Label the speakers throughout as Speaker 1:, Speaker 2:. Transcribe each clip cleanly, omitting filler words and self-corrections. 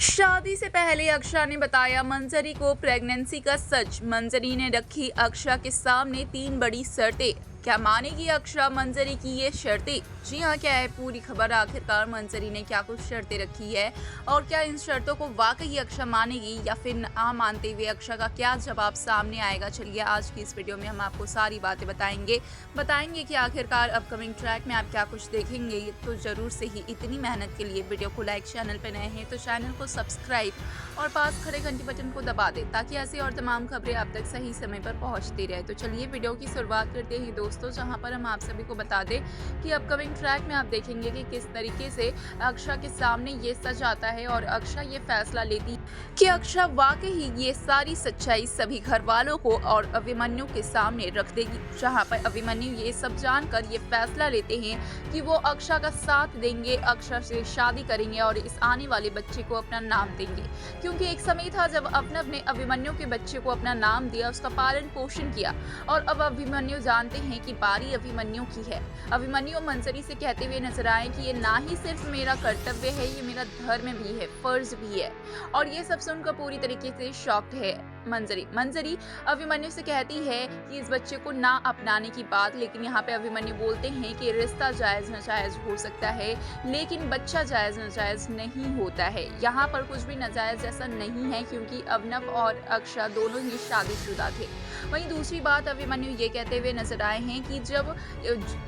Speaker 1: शादी से पहले अक्षरा ने बताया मंजरी को प्रेगनेंसी का सच। मंजरी ने रखी अक्षरा के सामने 3 बड़ी शर्तें। क्या मानेगी अक्षरा मंजरी की ये शर्तें? जी हाँ, क्या है पूरी खबर। आखिरकार मंजरी ने क्या कुछ शर्तें रखी है और क्या इन शर्तों को वाकई अक्षरा मानेगी या फिर ना मानते हुए अक्षरा का क्या जवाब सामने आएगा। चलिए आज की इस वीडियो में हम आपको सारी बातें बताएंगे कि आखिरकार अपकमिंग ट्रैक में आप क्या कुछ देखेंगे। तो जरूर से ही इतनी मेहनत के लिए वीडियो को लाइक, चैनल पर नए हैं तो चैनल को सब्सक्राइब और पास खड़े घंटी बटन को दबा दें ताकि ऐसी और तमाम खबरें आप तक सही समय पर पहुंचती रहे। तो चलिए वीडियो की शुरुआत करते हैं दोस्तों, जहां पर हम आप सभी को बता दें कि अपकमिंग ट्रैक में आप देखेंगे कि किस तरीके से अक्षरा के सामने ये सच आता है और अक्षरा ये फैसला लेती है कि अक्षरा वाकई ही ये सारी सच्चाई सभी घर वालों को और अभिमन्यु के सामने रख देगी। जहां पर अभिमन्यु ये सब जानकर ये फैसला लेते हैं कि वो अक्षरा का साथ देंगे, अक्षरा से शादी करेंगे और इस आने वाले बच्चे को अपना नाम देंगे। क्योंकि एक समय था जब अवनव ने अभिमन्यु के बच्चे को अपना नाम दिया, उसका पालन पोषण किया और अब अभिमन्यु जानते हैं कि बारी अभिमन्यु की है। अभिमन्यु मंजरी से कहते हुए नजर आए कि ये ना ही सिर्फ मेरा कर्तव्य है, ये मेरा धर्म भी है, फर्ज भी है। और ये सब सुनकर पूरी तरीके से शॉक्ड है मंजरी अभिमन्यु से कहती है कि इस बच्चे को ना अपनाने की बात, लेकिन यहाँ पे अभिमन्यु बोलते हैं कि रिश्ता जायज नाजायज हो सकता है लेकिन बच्चा जायज नाजायज नहीं होता है। यहाँ पर कुछ भी नाजायज जैसा नहीं है क्योंकि अवनव और अक्षरा दोनों ही शादीशुदा थे। वहीं दूसरी बात अभिमन्यु ये कहते हुए नजर आए हैं कि जब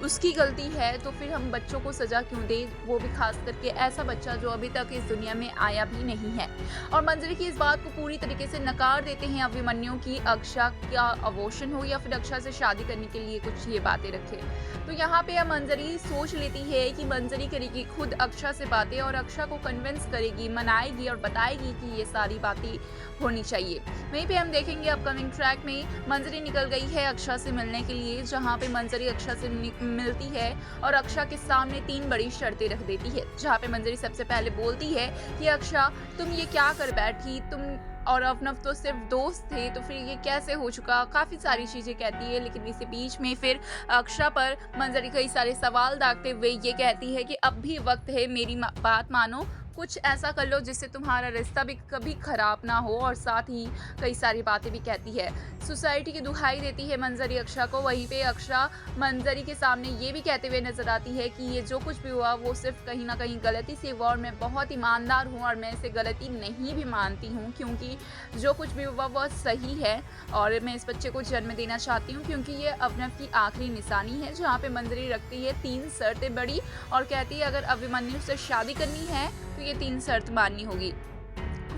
Speaker 1: उसकी गलती है तो फिर हम बच्चों को सजा क्यों दे, वो भी खास करके ऐसा बच्चा जो अभी तक इस दुनिया में आया भी नहीं है। और मंजरी की इस बात को पूरी तरीके से नकार देते हैं अभिमन्यु की अक्षरा का अबॉर्शन हो या फिर अक्षरा से शादी करने के लिए कुछ ये बातें रखे। तो यहाँ पे मंजरी सोच लेती है कि मंजरी करेगी खुद अक्षरा से बातें और अक्षरा को कन्विंस करेगी, मनाएगी और बताएगी कि ये सारी बातें होनी चाहिए। वहीं पे हम देखेंगे अपकमिंग ट्रैक में मंजरी निकल गई है अक्षरा से मिलने के लिए, जहाँ पे मंजरी अक्षरा से मिलती है और अक्षरा के सामने 3 बड़ी शर्तें रख देती है। जहाँ पे मंजरी सबसे पहले बोलती है कि अक्षरा तुम ये क्या कर बैठी, तुम और अवनव तो सिर्फ दोस्त थे तो फिर ये कैसे हो चुका, काफ़ी सारी चीज़ें कहती है। लेकिन इसी बीच में फिर अक्षरा पर मंजरी कई सारे सवाल दागते हुए ये कहती है कि अब भी वक्त है, मेरी बात मानो, कुछ ऐसा कर लो जिससे तुम्हारा रिश्ता भी कभी खराब ना हो। और साथ ही कई सारी बातें भी कहती है, सोसाइटी की दुहाई देती है मंजरी अक्षरा को। वहीं पे अक्षरा मंजरी के सामने ये भी कहते हुए नजर आती है कि ये जो कुछ भी हुआ वो सिर्फ कहीं ना कहीं गलती से हुआ और मैं बहुत ईमानदार हूँ और मैं इसे गलती नहीं भी मानती हूँ क्योंकि जो कुछ भी हुआ वह सही है और मैं इस बच्चे को जन्म देना चाहती हूँ क्योंकि ये अवनव की आखिरी निशानी है। जहाँ पे मंजरी रखती है 3 शर्तें बड़ी और कहती है अगर अभिमन्यु से शादी करनी है तो ये 3 शर्त माननी होगी।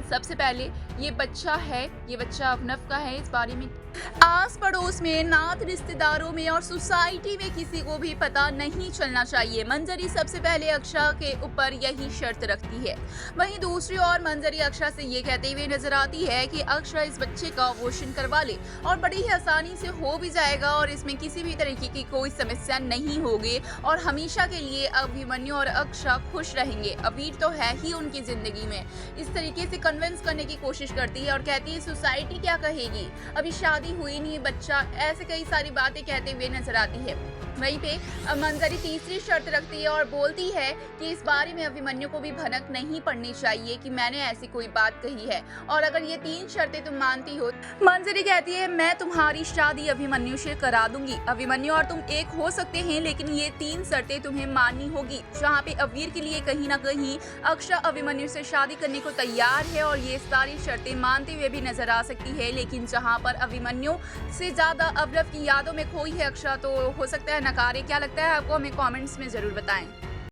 Speaker 1: सबसे पहले ये बच्चा है, ये बच्चा अवनव का है, इस बारे में आस पड़ोस में, नात रिश्तेदारों में और सोसाइटी में किसी को भी पता नहीं चलना चाहिए। मंजरी सबसे पहले अक्षरा के ऊपर यही शर्त रखती है। वहीं दूसरी ओर मंजरी अक्षरा से ये कहते हुए नजर आती है कि अक्षरा इस बच्चे का अबॉर्शन करवा ले और बड़ी ही आसानी से हो भी जाएगा और इसमें किसी भी तरीके की कोई समस्या नहीं होगी और हमेशा के लिए अभिमन्यु और अक्षरा खुश रहेंगे। अवीर तो है ही उनकी जिंदगी में। इस तरीके से कन्विंस करने की कोशिश करती है और कहती है सोसाइटी क्या कहेगी, अभी शादी हुई नहीं, बच्चा, ऐसे कई सारी बातें कहते हुए नजर आती है। वहीं पे मंजरी तीसरी शर्त रखती है और बोलती है कि इस बारे में अभिमन्यु को भी भनक नहीं पड़नी चाहिए कि मैंने ऐसी कोई बात कही है और अगर ये 3 शर्तें तुम मानती हो, मंजरी कहती है मैं तुम्हारी शादी अभिमन्यु से करा दूंगी। अभिमन्यु और तुम एक हो सकते हैं लेकिन ये 3 शर्तें तुम्हें माननी होगी। जहाँ पे अवीर के लिए कहीं ना कहीं अक्षरा अभिमन्यु से शादी करने को तैयार है और ये सारी शर्तें मानते हुए भी नजर आ सकती है। लेकिन जहाँ पर अभिमन्यु से ज्यादा अवनव की यादों में खोई है अक्षरा, तो हो सकता है नकारे। क्या लगता है आपको, हमें कमेंट्स में जरूर बताएं।